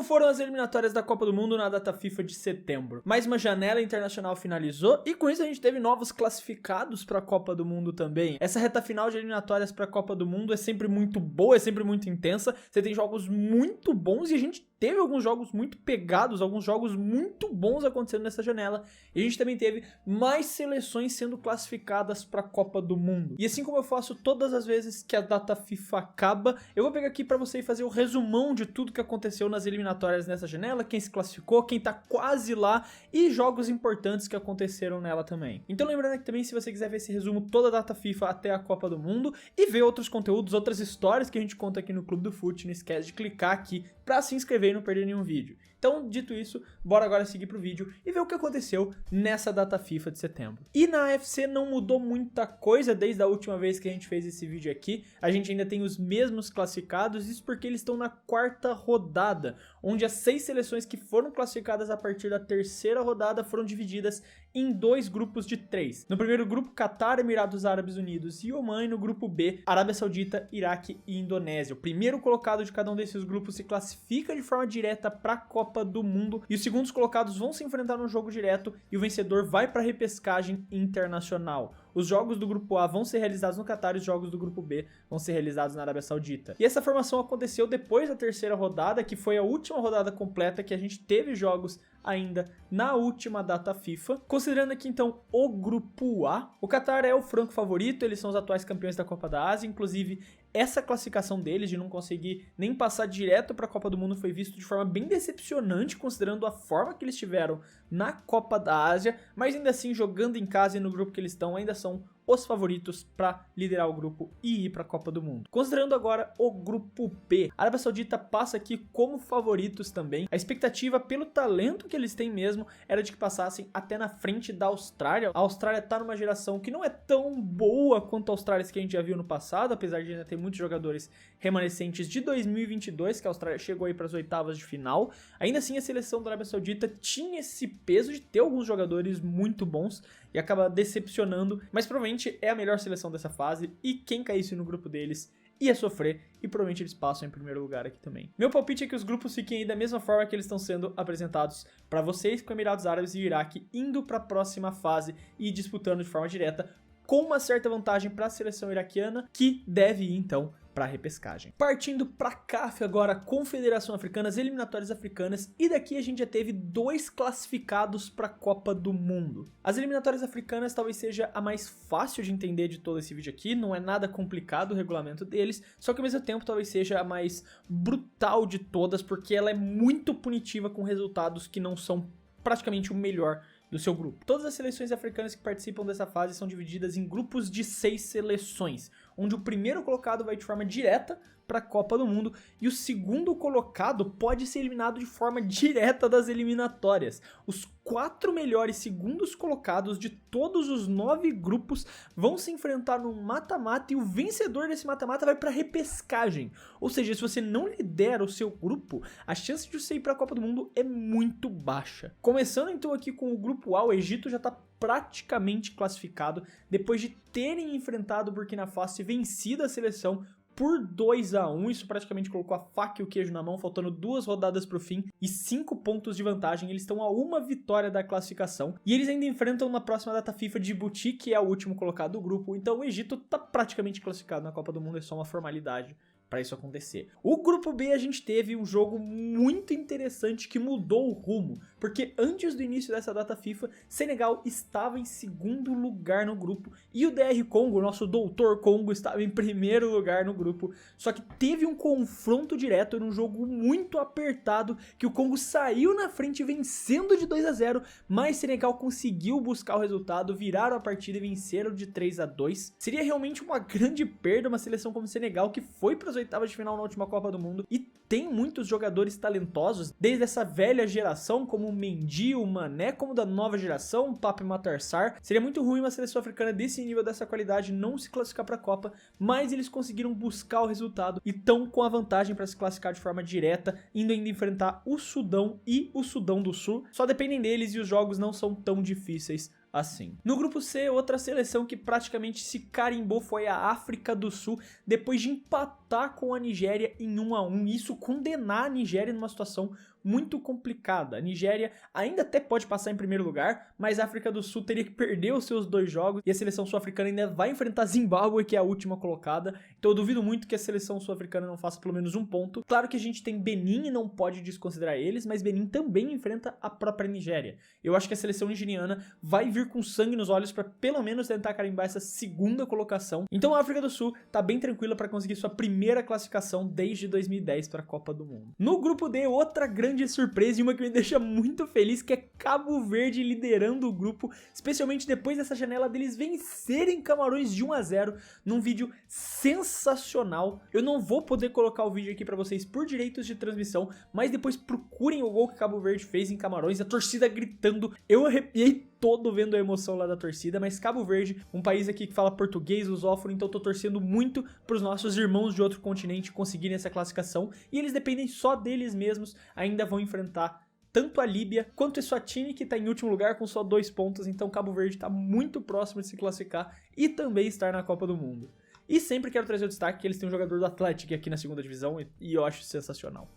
Como foram as eliminatórias da Copa do Mundo na data FIFA de setembro? Mais uma janela internacional finalizou e com isso a gente teve novos classificados para a Copa do Mundo também. Essa reta final de eliminatórias para a Copa do Mundo é sempre muito boa, é sempre muito intensa. Você tem jogos muito bons e a gente teve alguns jogos muito pegados, alguns jogos muito bons acontecendo nessa janela. E a gente também teve mais seleções sendo classificadas para a Copa do Mundo. E assim como eu faço todas as vezes que a data FIFA acaba, eu vou pegar aqui para você fazer o resumão de tudo que aconteceu nas eliminatórias nessa janela, quem se classificou, quem tá quase lá e jogos importantes que aconteceram nela também. Então lembrando que também, se você quiser ver esse resumo toda a data FIFA até a Copa do Mundo e ver outros conteúdos, outras histórias que a gente conta aqui no Clube do Fut, não esquece de clicar aqui para se inscrever e não perder nenhum vídeo. Então, dito isso, bora agora seguir pro vídeo e ver o que aconteceu nessa data FIFA de setembro. E na AFC não mudou muita coisa desde a última vez que a gente fez esse vídeo aqui. A gente ainda tem os mesmos classificados, isso porque eles estão na quarta rodada, onde as 6 seleções que foram classificadas a partir da terceira rodada foram divididas em 2 grupos de 3. No primeiro grupo, Catar, Emirados Árabes Unidos e Oman, e no grupo B, Arábia Saudita, Iraque e Indonésia. O primeiro colocado de cada um desses grupos se classifica de forma direta para a Copa do Mundo e os segundos colocados vão se enfrentar no jogo direto e o vencedor vai para a repescagem internacional. Os jogos do grupo A vão ser realizados no Catar e os jogos do grupo B vão ser realizados na Arábia Saudita. E essa formação aconteceu depois da terceira rodada, que foi a última rodada completa que a gente teve jogos ainda na última data FIFA. Considerando aqui então o grupo A, o Catar é o franco favorito, eles são os atuais campeões da Copa da Ásia, inclusive essa classificação deles de não conseguir nem passar direto para a Copa do Mundo foi visto de forma bem decepcionante, considerando a forma que eles tiveram na Copa da Ásia, mas ainda assim, jogando em casa e no grupo que eles estão, ainda são os favoritos para liderar o grupo e ir para a Copa do Mundo. Considerando agora o grupo B, a Arábia Saudita passa aqui como favoritos também. A expectativa, pelo talento que eles têm mesmo, era de que passassem até na frente da Austrália. A Austrália tá numa geração que não é tão boa quanto a Austrália que a gente já viu no passado, apesar de ainda ter muitos jogadores remanescentes de 2022, que a Austrália chegou aí para as oitavas de final. Ainda assim, a seleção da Arábia Saudita tinha esse peso de ter alguns jogadores muito bons e acaba decepcionando, mas provavelmente é a melhor seleção dessa fase e quem caísse no grupo deles ia sofrer e provavelmente eles passam em primeiro lugar aqui também. Meu palpite é que os grupos fiquem aí da mesma forma que eles estão sendo apresentados para vocês, com Emirados Árabes e Iraque indo para a próxima fase e disputando de forma direta, com uma certa vantagem para a seleção iraquiana, que deve ir então para a repescagem. Partindo para CAF agora, Confederação Africana, as eliminatórias africanas, e daqui a gente já teve 2 classificados para a Copa do Mundo. As eliminatórias africanas talvez seja a mais fácil de entender de todo esse vídeo aqui, não é nada complicado o regulamento deles, só que ao mesmo tempo talvez seja a mais brutal de todas, porque ela é muito punitiva com resultados que não são praticamente o melhor do seu grupo. Todas as seleções africanas que participam dessa fase são divididas em grupos de 6 seleções, onde o primeiro colocado vai de forma direta para a Copa do Mundo e o segundo colocado pode ser eliminado de forma direta das eliminatórias. Os 4 melhores segundos colocados de todos os 9 grupos vão se enfrentar num mata-mata e o vencedor desse mata-mata vai para a repescagem. Ou seja, se você não lidera o seu grupo, a chance de você ir para a Copa do Mundo é muito baixa. Começando então aqui com o grupo A, o Egito já está praticamente classificado depois de terem enfrentado o Burkina Faso e vencido a seleção por 2-1, isso praticamente colocou a faca e o queijo na mão, faltando 2 rodadas para o fim e 5 pontos de vantagem. Eles estão a 1 vitória da classificação e eles ainda enfrentam na próxima data FIFA Djibouti, que é o último colocado do grupo, então o Egito está praticamente classificado na Copa do Mundo, é só uma formalidade para isso acontecer. O grupo B a gente teve um jogo muito interessante que mudou o rumo, porque antes do início dessa data FIFA, Senegal estava em segundo lugar no grupo e o DR Congo, nosso doutor Congo, estava em primeiro lugar no grupo, só que teve um confronto direto num jogo muito apertado que o Congo saiu na frente vencendo de 2-0, mas Senegal conseguiu buscar o resultado, viraram a partida e venceram de 3-2. Seria realmente uma grande perda uma seleção como Senegal, que foi para as oitavas de final na última Copa do Mundo e tem muitos jogadores talentosos, desde essa velha geração como o Mendy, o Mané, como da nova geração, o Pape Matar Sarr. Seria muito ruim uma seleção africana desse nível, dessa qualidade, não se classificar para a Copa, mas eles conseguiram buscar o resultado e estão com a vantagem para se classificar de forma direta, indo ainda enfrentar o Sudão e o Sudão do Sul. Só dependem deles e os jogos não são tão difíceis assim. No grupo C, outra seleção que praticamente se carimbou foi a África do Sul, depois de empatar empatar com a Nigéria em 1-1 e isso condenar a Nigéria numa situação muito complicada. A Nigéria ainda até pode passar em primeiro lugar, mas a África do Sul teria que perder os seus 2 jogos e a seleção sul-africana ainda vai enfrentar Zimbábue, que é a última colocada. Então eu duvido muito que a seleção sul-africana não faça pelo menos um ponto. Claro que a gente tem Benin e não pode desconsiderar eles, mas Benin também enfrenta a própria Nigéria. Eu acho que a seleção nigeriana vai vir com sangue nos olhos para pelo menos tentar carimbar essa segunda colocação. Então a África do Sul tá bem tranquila para conseguir sua primeira classificação desde 2010 para a Copa do Mundo. No grupo D, outra grande surpresa e uma que me deixa muito feliz, que é Cabo Verde liderando o grupo, especialmente depois dessa janela deles vencerem Camarões de 1-0 num vídeo sensacional. Eu não vou poder colocar o vídeo aqui para vocês por direitos de transmissão, mas depois procurem o gol que Cabo Verde fez em Camarões, a torcida gritando. Eu arrepiei todo vendo a emoção lá da torcida, mas Cabo Verde, um país aqui que fala português, lusófono, então tô torcendo muito pros nossos irmãos de outro continente conseguirem essa classificação, e eles dependem só deles mesmos, ainda vão enfrentar tanto a Líbia quanto a Eswatini, que tá em último lugar com só 2 pontos, então Cabo Verde tá muito próximo de se classificar e também estar na Copa do Mundo. E sempre quero trazer o destaque que eles têm um jogador do Atlético aqui na segunda divisão, e eu acho sensacional.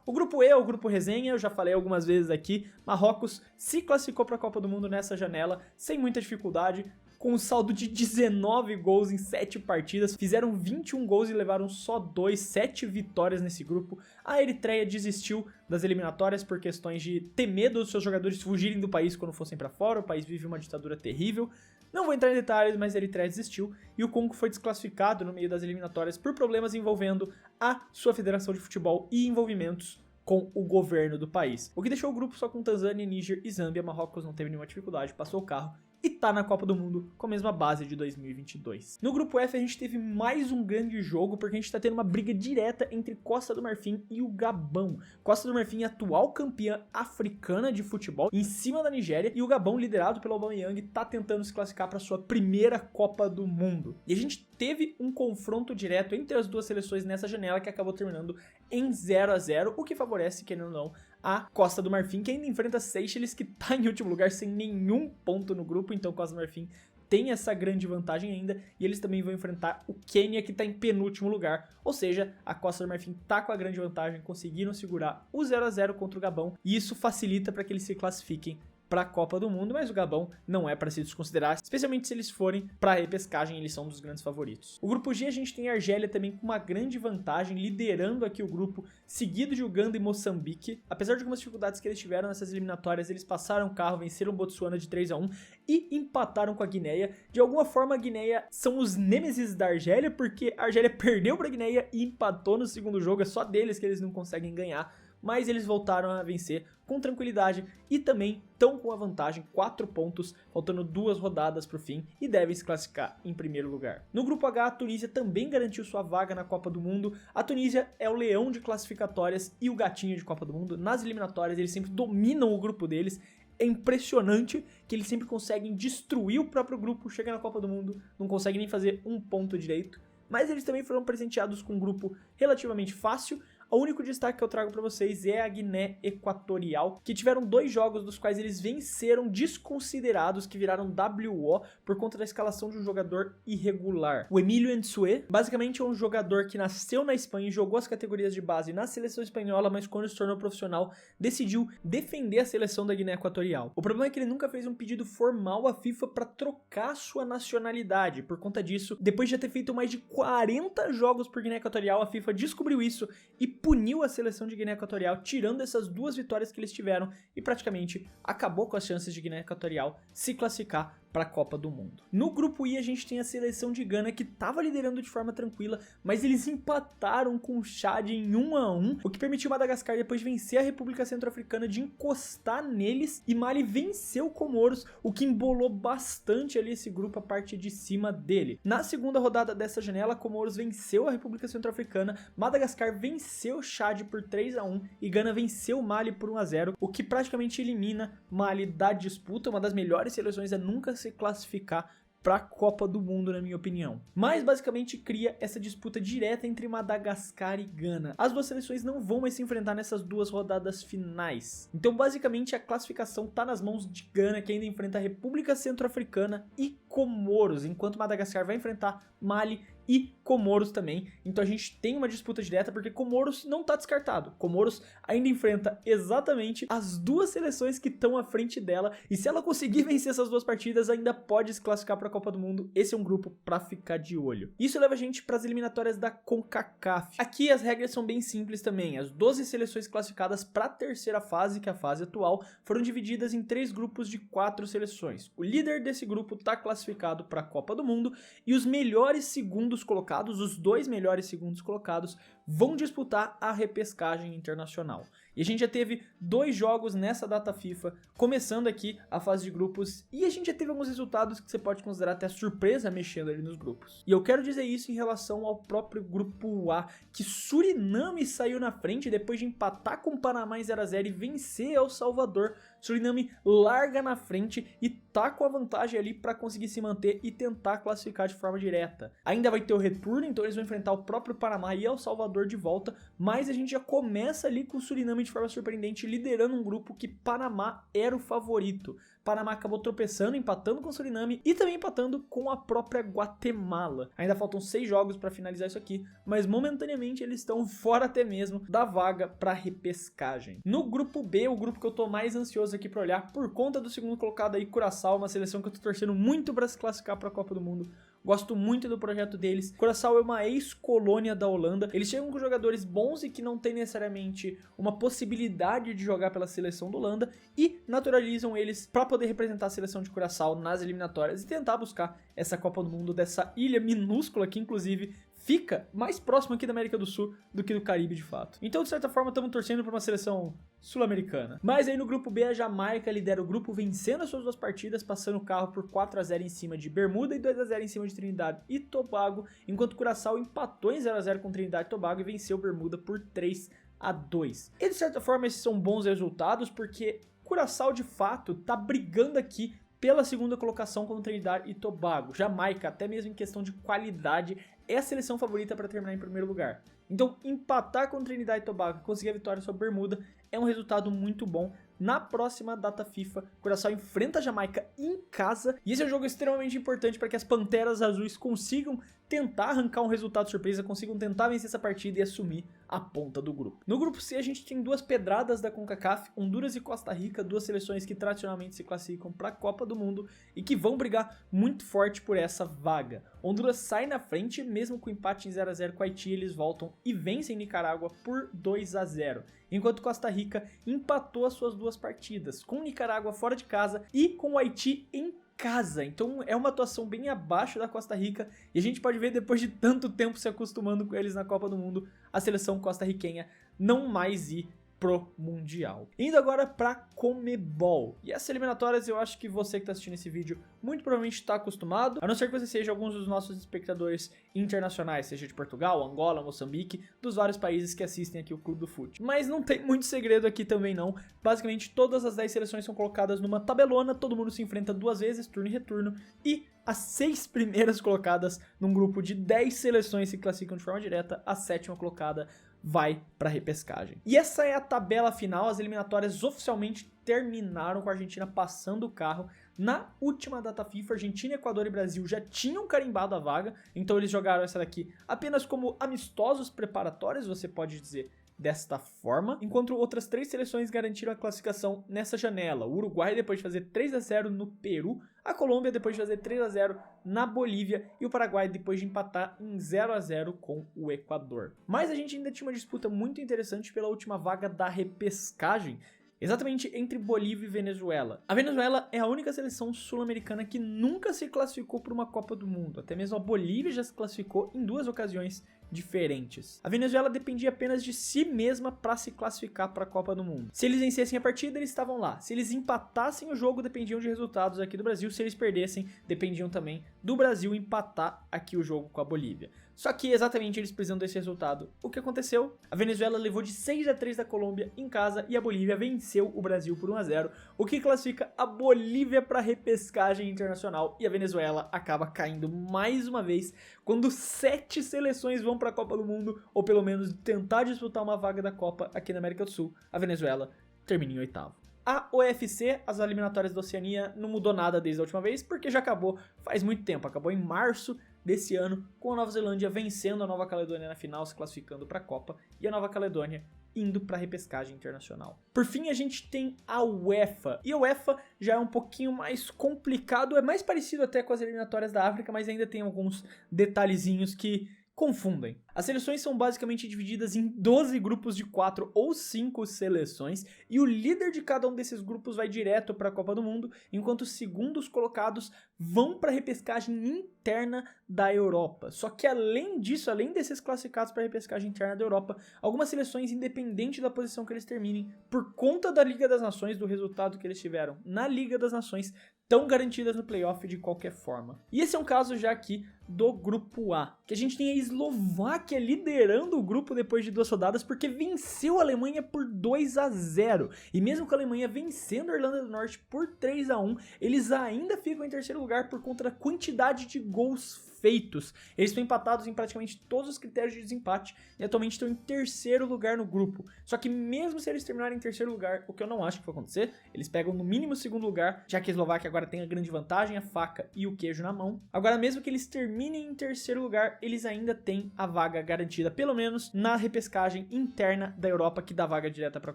O grupo E é o grupo resenha, eu já falei algumas vezes aqui, Marrocos se classificou para a Copa do Mundo nessa janela sem muita dificuldade, com um saldo de 19 gols em 7 partidas, fizeram 21 gols e levaram só 2, 7 vitórias nesse grupo. A Eritreia desistiu das eliminatórias por questões de ter medo dos seus jogadores fugirem do país quando fossem para fora, o país vive uma ditadura terrível. Não vou entrar em detalhes, mas a Eritreia desistiu e o Congo foi desclassificado no meio das eliminatórias por problemas envolvendo a sua federação de futebol e envolvimentos com o governo do país. O que deixou o grupo só com Tanzânia, Níger e Zâmbia. Marrocos não teve nenhuma dificuldade, passou o carro e tá na Copa do Mundo com a mesma base de 2022. No grupo F a gente teve mais um grande jogo, porque a gente tá tendo uma briga direta entre Costa do Marfim e o Gabão. Costa do Marfim é atual campeã africana de futebol, em cima da Nigéria, e o Gabão, liderado pelo Aubameyang, tá tentando se classificar para sua primeira Copa do Mundo. E a gente teve um confronto direto entre as duas seleções nessa janela que acabou terminando em 0-0, o que favorece, querendo ou não, a Costa do Marfim, que ainda enfrenta Seychelles, que tá em último lugar sem nenhum ponto no grupo, então Costa do Marfim tem essa grande vantagem ainda, e eles também vão enfrentar o Quênia, que tá em penúltimo lugar, ou seja, a Costa do Marfim tá com a grande vantagem, conseguiram segurar o 0-0 contra o Gabão, e isso facilita para que eles se classifiquem para a Copa do Mundo, mas o Gabão não é para se desconsiderar, especialmente se eles forem para a repescagem, eles são um dos grandes favoritos. O grupo G a gente tem a Argélia também com uma grande vantagem, liderando aqui o grupo, seguido de Uganda e Moçambique. Apesar de algumas dificuldades que eles tiveram nessas eliminatórias, eles passaram o carro, venceram o Botsuana de 3-1 e empataram com a Guineia. De alguma forma a Guineia são os nêmesis da Argélia, porque a Argélia perdeu para a Guineia e empatou no segundo jogo, é só deles que eles não conseguem ganhar. Mas eles voltaram a vencer com tranquilidade e também estão com a vantagem, 4 pontos, faltando 2 rodadas para o fim e devem se classificar em primeiro lugar. No grupo H, a Tunísia também garantiu sua vaga na Copa do Mundo. A Tunísia é o leão de classificatórias e o gatinho de Copa do Mundo. Nas eliminatórias eles sempre dominam o grupo deles. É impressionante que eles sempre conseguem destruir o próprio grupo, chega na Copa do Mundo, não conseguem nem fazer um ponto direito. Mas eles também foram presenteados com um grupo relativamente fácil. O único destaque que eu trago para vocês é a Guiné Equatorial, que tiveram 2 jogos dos quais eles venceram desconsiderados, que viraram WO por conta da escalação de um jogador irregular. O Emílio Nsue, basicamente é um jogador que nasceu na Espanha e jogou as categorias de base na seleção espanhola, mas quando se tornou profissional, decidiu defender a seleção da Guiné Equatorial. O problema é que ele nunca fez um pedido formal à FIFA para trocar sua nacionalidade. Por conta disso, depois de já ter feito mais de 40 jogos por Guiné Equatorial, a FIFA descobriu isso e puniu a seleção de Guiné Equatorial, tirando essas 2 vitórias que eles tiveram e praticamente acabou com as chances de Guiné Equatorial se classificar para a Copa do Mundo. No grupo I a gente tem a seleção de Gana, que estava liderando de forma tranquila, mas eles empataram com o Chad em 1-1, o que permitiu Madagascar, depois de vencer a República Centro-Africana, de encostar neles, e Mali venceu o Comoros, o que embolou bastante ali esse grupo, a parte de cima dele. Na segunda rodada dessa janela, Comoros venceu a República Centro-Africana, Madagascar venceu o Chad por 3-1 e Gana venceu o Mali por 1-0, o que praticamente elimina Mali da disputa, uma das melhores seleções a nunca se classificar para a Copa do Mundo, na minha opinião. Mas basicamente cria essa disputa direta entre Madagascar e Gana. As duas seleções não vão mais se enfrentar nessas 2 rodadas finais. Então basicamente a classificação tá nas mãos de Gana, que ainda enfrenta a República Centro-Africana e Comoros, enquanto Madagascar vai enfrentar Mali e Comoros também. Então a gente tem uma disputa direta porque Comoros não tá descartado. Comoros ainda enfrenta exatamente as duas seleções que estão à frente dela, e se ela conseguir vencer essas duas partidas, ainda pode se classificar para a Copa do Mundo. Esse é um grupo para ficar de olho. Isso leva a gente para as eliminatórias da CONCACAF. Aqui as regras são bem simples também. As 12 seleções classificadas para a terceira fase, que é a fase atual, foram divididas em 3 grupos de 4 seleções. O líder desse grupo está classificado para a Copa do Mundo e os melhores segundos colocados, os 2 melhores segundos colocados, vão disputar a repescagem internacional. E a gente já teve 2 jogos nessa data FIFA, começando aqui a fase de grupos, e a gente já teve alguns resultados que você pode considerar até surpresa mexendo ali nos grupos. E eu quero dizer isso em relação ao próprio grupo A, que Suriname saiu na frente depois de empatar com o Panamá em 0-0 e vencer El Salvador. Suriname larga na frente e tá com a vantagem ali para conseguir se manter e tentar classificar de forma direta. Ainda vai ter o retorno, então eles vão enfrentar o próprio Panamá e El Salvador de volta, mas a gente já começa ali com o Suriname de forma surpreendente, liderando um grupo que Panamá era o favorito. Panamá acabou tropeçando, empatando com o Suriname e também empatando com a própria Guatemala. Ainda faltam 6 jogos para finalizar isso aqui, mas momentaneamente eles estão fora até mesmo da vaga para repescagem. No grupo B, o grupo que eu tô mais ansioso aqui para olhar, por conta do segundo colocado aí, Curaçao, uma seleção que eu tô torcendo muito para se classificar para a Copa do Mundo. Gosto muito do projeto deles. Curaçao é uma ex-colônia da Holanda. Eles chegam com jogadores bons e que não tem necessariamente uma possibilidade de jogar pela seleção da Holanda e naturalizam eles para poder representar a seleção de Curaçao nas eliminatórias e tentar buscar essa Copa do Mundo dessa ilha minúscula que inclusive fica mais próximo aqui da América do Sul do que do Caribe de fato. Então, de certa forma, estamos torcendo para uma seleção sul-americana. Mas aí no grupo B, a Jamaica lidera o grupo vencendo as suas 2 partidas, passando o carro por 4-0 em cima de Bermuda e 2-0 em cima de Trinidad e Tobago, enquanto Curaçao empatou em 0-0 com Trinidad e Tobago e venceu Bermuda por 3-2. E de certa forma, esses são bons resultados porque Curaçao de fato tá brigando aqui pela segunda colocação com Trinidad e Tobago. Jamaica, até mesmo em questão de qualidade, é a seleção favorita para terminar em primeiro lugar. Então, empatar com Trinidad e Tobago e conseguir a vitória sobre Bermuda é um resultado muito bom. Na próxima data FIFA, Curaçao enfrenta a Jamaica em casa, e esse é um jogo extremamente importante para que as Panteras Azuis consigam tentar arrancar um resultado surpresa, consigam tentar vencer essa partida e assumir a ponta do grupo. No grupo C, a gente tem 2 pedradas da CONCACAF, Honduras e Costa Rica, 2 seleções que tradicionalmente se classificam para a Copa do Mundo e que vão brigar muito forte por essa vaga. Honduras sai na frente, mesmo com o empate em 0-0 com Haiti, eles voltam e vencem Nicarágua por 2-0. Enquanto Costa Rica empatou as suas 2 partidas, com Nicarágua fora de casa e com o Haiti em casa. Então é uma atuação bem abaixo da Costa Rica e a gente pode ver, depois de tanto tempo se acostumando com eles na Copa do Mundo, a seleção costarriquenha não mais ir pro Mundial. Indo agora pra Conmebol. E essas eliminatórias eu acho que você que tá assistindo esse vídeo muito provavelmente tá acostumado, a não ser que você seja alguns dos nossos espectadores internacionais, seja de Portugal, Angola, Moçambique, dos vários países que assistem aqui o Clube do Fute. Mas não tem muito segredo aqui também não. Basicamente todas as 10 seleções são colocadas numa tabelona, todo mundo se enfrenta 2 vezes, turno e retorno, e as 6 primeiras colocadas num grupo de 10 seleções se classificam de forma direta, a 7ª colocada vai para repescagem. E essa é a tabela final. As eliminatórias oficialmente terminaram com a Argentina passando o carro. Na última data FIFA, Argentina, Equador e Brasil já tinham carimbado a vaga, então eles jogaram essa daqui apenas como amistosos preparatórios, você pode dizer desta forma, enquanto outras 3 seleções garantiram a classificação nessa janela. O Uruguai depois de fazer 3-0 no Peru, a Colômbia depois de fazer 3-0 na Bolívia e o Paraguai depois de empatar em 0-0 com o Equador. Mas a gente ainda tinha uma disputa muito interessante pela última vaga da repescagem, exatamente entre Bolívia e Venezuela. A Venezuela é a única seleção sul-americana que nunca se classificou para uma Copa do Mundo. Até mesmo a Bolívia já se classificou em 2 ocasiões diferentes. A Venezuela dependia apenas de si mesma para se classificar para a Copa do Mundo. Se eles vencessem a partida, eles estavam lá. Se eles empatassem o jogo, dependiam de resultados aqui do Brasil. Se eles perdessem, dependiam também do Brasil empatar aqui o jogo com a Bolívia. Só que exatamente eles precisam desse resultado. O que aconteceu? A Venezuela levou de 6-3 da Colômbia em casa e a Bolívia venceu o Brasil por 1-0, o que classifica a Bolívia para a repescagem internacional, e a Venezuela acaba caindo mais uma vez quando 7 seleções vão para a Copa do Mundo, ou pelo menos tentar disputar uma vaga da Copa aqui na América do Sul. A Venezuela termina em 8º. A UFC, as eliminatórias da Oceania, não mudou nada desde a última vez, porque já acabou faz muito tempo, acabou em março desse ano, com a Nova Zelândia vencendo a Nova Caledônia na final, se classificando para a Copa, e a Nova Caledônia indo para a repescagem internacional. Por fim, a gente tem a UEFA. E a UEFA já é um pouquinho mais complicado, é mais parecido até com as eliminatórias da África, mas ainda tem alguns detalhezinhos que confundem. As seleções são basicamente divididas em 12 grupos de 4 ou 5 seleções, e o líder de cada um desses grupos vai direto para a Copa do Mundo, enquanto os segundos colocados vão para a repescagem interna da Europa. Só que além disso, além desses classificados para a repescagem interna da Europa, algumas seleções, independente da posição que eles terminem, por conta da Liga das Nações, do resultado que eles tiveram na Liga das Nações, estão garantidas no playoff de qualquer forma. E esse é um caso já aqui do grupo A, que a gente tem a Eslováquia liderando o grupo depois de 2 rodadas, porque venceu a Alemanha por 2-0. E mesmo com a Alemanha vencendo a Irlanda do Norte por 3-1, eles ainda ficam em terceiro lugar por conta da quantidade de gols feitos. Eles estão empatados em praticamente todos os critérios de desempate e atualmente estão em terceiro lugar no grupo. Só que mesmo se eles terminarem em terceiro lugar, o que eu não acho que vai acontecer, eles pegam no mínimo o segundo lugar, já que a Eslováquia agora tem a grande vantagem, a faca e o queijo na mão. Agora, mesmo que eles terminem em terceiro lugar, eles ainda têm a vaga garantida, pelo menos na repescagem interna da Europa, que dá vaga direta para a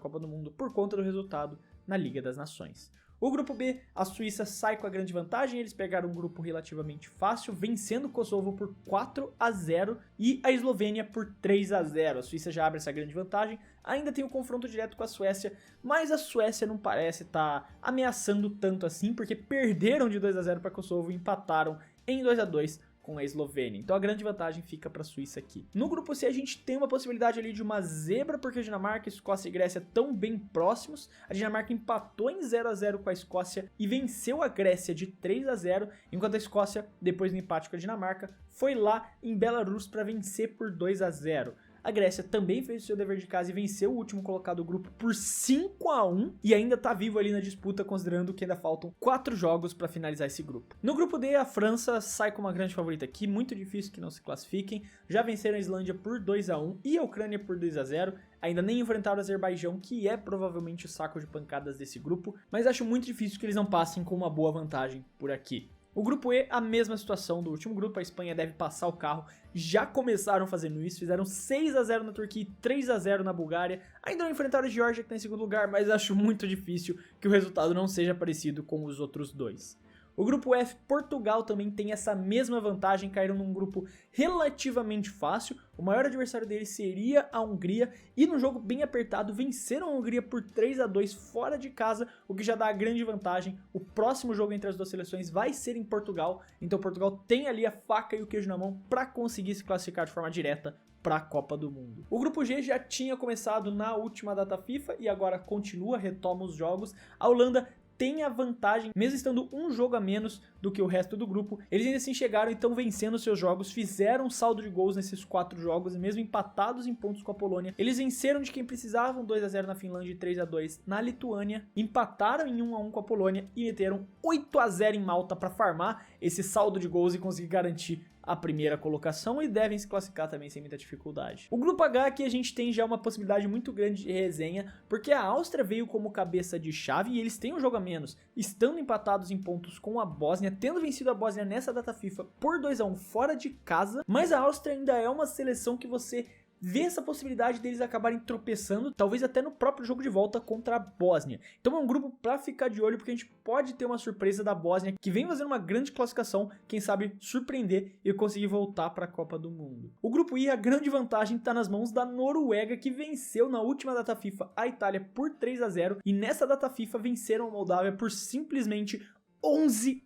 Copa do Mundo por conta do resultado na Liga das Nações. O grupo B, a Suíça sai com a grande vantagem, eles pegaram um grupo relativamente fácil, vencendo o Kosovo por 4-0 e a Eslovênia por 3-0. A Suíça já abre essa grande vantagem, ainda tem o confronto direto com a Suécia, mas a Suécia não parece estar ameaçando tanto assim, porque perderam de 2-0 para Kosovo e empataram em 2-2 com a Eslovênia. Então a grande vantagem fica para a Suíça aqui. No grupo C a gente tem uma possibilidade ali de uma zebra, porque a Dinamarca, Escócia e Grécia estão bem próximos. A Dinamarca empatou em 0-0 com a Escócia e venceu a Grécia de 3-0, enquanto a Escócia, depois do empate com a Dinamarca, foi lá em Belarus para vencer por 2-0. A Grécia também fez o seu dever de casa e venceu o último colocado do grupo por 5-1 e ainda está vivo ali na disputa, considerando que ainda faltam 4 jogos para finalizar esse grupo. No grupo D, a França sai como uma grande favorita aqui, muito difícil que não se classifiquem. Já venceram a Islândia por 2-1 e a Ucrânia por 2-0. Ainda nem enfrentaram o Azerbaijão, que é provavelmente o saco de pancadas desse grupo, mas acho muito difícil que eles não passem com uma boa vantagem por aqui. O grupo E, a mesma situação do último grupo, a Espanha deve passar o carro, já começaram fazendo isso, fizeram 6-0 na Turquia e 3-0 na Bulgária, ainda não enfrentaram a Geórgia que está em segundo lugar, mas acho muito difícil que o resultado não seja parecido com os outros dois. O grupo F, Portugal também tem essa mesma vantagem, caíram num grupo relativamente fácil, o maior adversário deles seria a Hungria e num jogo bem apertado venceram a Hungria por 3-2 fora de casa, o que já dá a grande vantagem. O próximo jogo entre as duas seleções vai ser em Portugal, então Portugal tem ali a faca e o queijo na mão para conseguir se classificar de forma direta para a Copa do Mundo. O grupo G já tinha começado na última data FIFA e agora continua, retoma os jogos. A Holanda tem a vantagem, mesmo estando um jogo a menos do que o resto do grupo, eles ainda assim chegaram e estão vencendo seus jogos, fizeram um saldo de gols nesses 4 jogos, e mesmo empatados em pontos com a Polônia, eles venceram de quem precisavam, 2-0 na Finlândia e 3-2 na Lituânia, empataram em 1-1 com a Polônia e meteram 8-0 em Malta para farmar esse saldo de gols e conseguir garantir a primeira colocação e devem se classificar também sem muita dificuldade. O grupo H aqui a gente tem já uma possibilidade muito grande de resenha, porque a Áustria veio como cabeça de chave e eles têm um jogo a menos, estando empatados em pontos com a Bósnia, tendo vencido a Bósnia nessa data FIFA por 2-1 fora de casa, mas a Áustria ainda é uma seleção que você vê essa possibilidade deles acabarem tropeçando, talvez até no próprio jogo de volta contra a Bósnia. Então é um grupo para ficar de olho, porque a gente pode ter uma surpresa da Bósnia, que vem fazendo uma grande classificação, quem sabe surpreender e conseguir voltar para a Copa do Mundo. O grupo I, a grande vantagem está nas mãos da Noruega, que venceu na última data FIFA a Itália por 3-0, e nessa data FIFA venceram a Moldávia por simplesmente 11-1,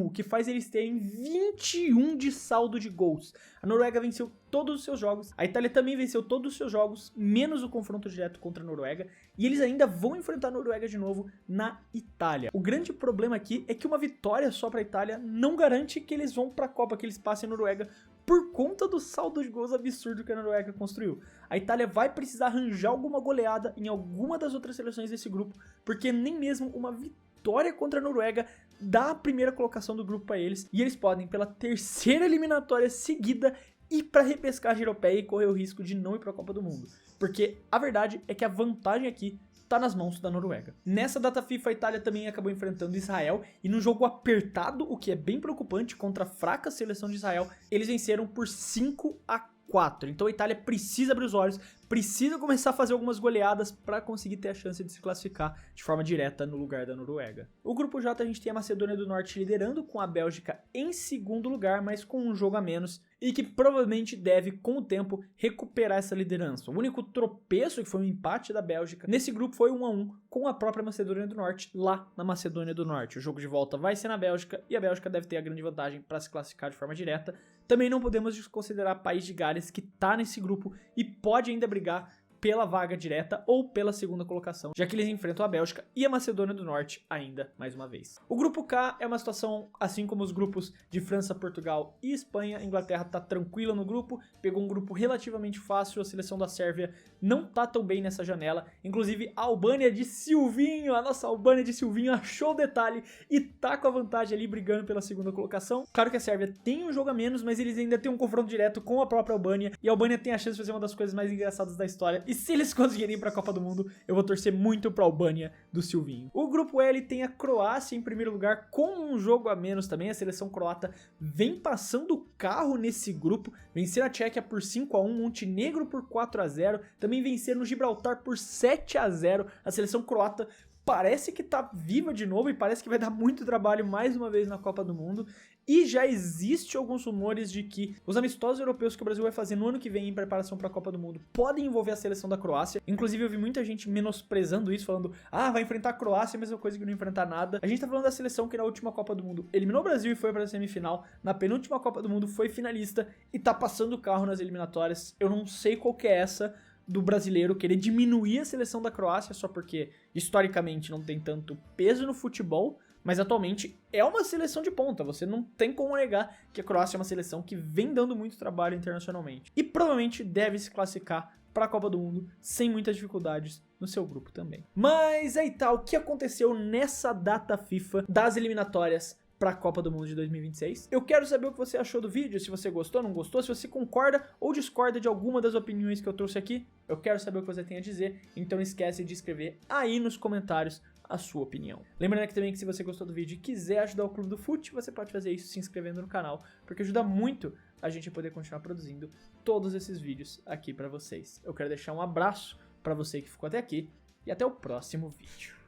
o que faz eles terem 21 de saldo de gols. A Noruega venceu todos os seus jogos, a Itália também venceu todos os seus jogos, menos o confronto direto contra a Noruega, e eles ainda vão enfrentar a Noruega de novo na Itália. O grande problema aqui é que uma vitória só para a Itália não garante que eles vão para a Copa, que eles passem a Noruega, por conta do saldo de gols absurdo que a Noruega construiu. A Itália vai precisar arranjar alguma goleada em alguma das outras seleções desse grupo, porque nem mesmo uma vitória contra a Noruega dá a primeira colocação do grupo para eles, e eles podem, pela terceira eliminatória seguida, ir para a repescagem europeia e correr o risco de não ir para a Copa do Mundo. Porque a verdade é que a vantagem aqui tá nas mãos da Noruega. Nessa data FIFA, a Itália também acabou enfrentando Israel e num jogo apertado, o que é bem preocupante, contra a fraca seleção de Israel, eles venceram por 5-4. Então a Itália precisa abrir os olhos, precisa começar a fazer algumas goleadas para conseguir ter a chance de se classificar de forma direta no lugar da Noruega. O grupo J a gente tem a Macedônia do Norte liderando, com a Bélgica em segundo lugar, mas com um jogo a menos, e que provavelmente deve, com o tempo, recuperar essa liderança. O único tropeço, que foi um empate da Bélgica, nesse grupo foi 1-1 com a própria Macedônia do Norte, lá na Macedônia do Norte. O jogo de volta vai ser na Bélgica, e a Bélgica deve ter a grande vantagem para se classificar de forma direta. Também não podemos desconsiderar o País de Gales, que está nesse grupo e pode ainda brigar pela vaga direta ou pela segunda colocação, já que eles enfrentam a Bélgica e a Macedônia do Norte ainda mais uma vez. O grupo K é uma situação assim como os grupos de França, Portugal e Espanha. A Inglaterra tá tranquila no grupo, pegou um grupo relativamente fácil, a seleção da Sérvia não tá tão bem nessa janela, inclusive a Albânia de Silvinho, a nossa Albânia de Silvinho achou o detalhe e tá com a vantagem ali brigando pela segunda colocação. Claro que a Sérvia tem um jogo a menos, mas eles ainda têm um confronto direto com a própria Albânia, e a Albânia tem a chance de fazer uma das coisas mais engraçadas da história. E se eles conseguirem ir para a Copa do Mundo, eu vou torcer muito para a Albânia do Silvinho. O grupo L tem a Croácia em primeiro lugar, com um jogo a menos também. A seleção croata vem passando o carro nesse grupo. Vencer a Tchequia por 5-1, Montenegro por 4-0. Também vencer no Gibraltar por 7-0. A seleção croata parece que tá viva de novo e parece que vai dar muito trabalho mais uma vez na Copa do Mundo. E já existe alguns rumores de que os amistosos europeus que o Brasil vai fazer no ano que vem em preparação para a Copa do Mundo podem envolver a seleção da Croácia. Inclusive eu vi muita gente menosprezando isso, falando: ah, vai enfrentar a Croácia, a mesma coisa que não enfrentar nada. A gente tá falando da seleção que na última Copa do Mundo eliminou o Brasil e foi para a semifinal. Na penúltima Copa do Mundo foi finalista e tá passando o carro nas eliminatórias. Eu não sei qual que é essa do brasileiro querer diminuir a seleção da Croácia só porque historicamente não tem tanto peso no futebol, mas atualmente é uma seleção de ponta. Você não tem como negar que a Croácia é uma seleção que vem dando muito trabalho internacionalmente e provavelmente deve se classificar para a Copa do Mundo sem muitas dificuldades no seu grupo também. Mas aí tá, o que aconteceu nessa data FIFA das eliminatórias para a Copa do Mundo de 2026. Eu quero saber o que você achou do vídeo, se você gostou, não gostou, se você concorda ou discorda de alguma das opiniões que eu trouxe aqui. Eu quero saber o que você tem a dizer, então não esquece de escrever aí nos comentários a sua opinião. Lembrando aqui também que se você gostou do vídeo e quiser ajudar o Clube do Fute, você pode fazer isso se inscrevendo no canal, porque ajuda muito a gente a poder continuar produzindo todos esses vídeos aqui para vocês. Eu quero deixar um abraço para você que ficou até aqui e até o próximo vídeo.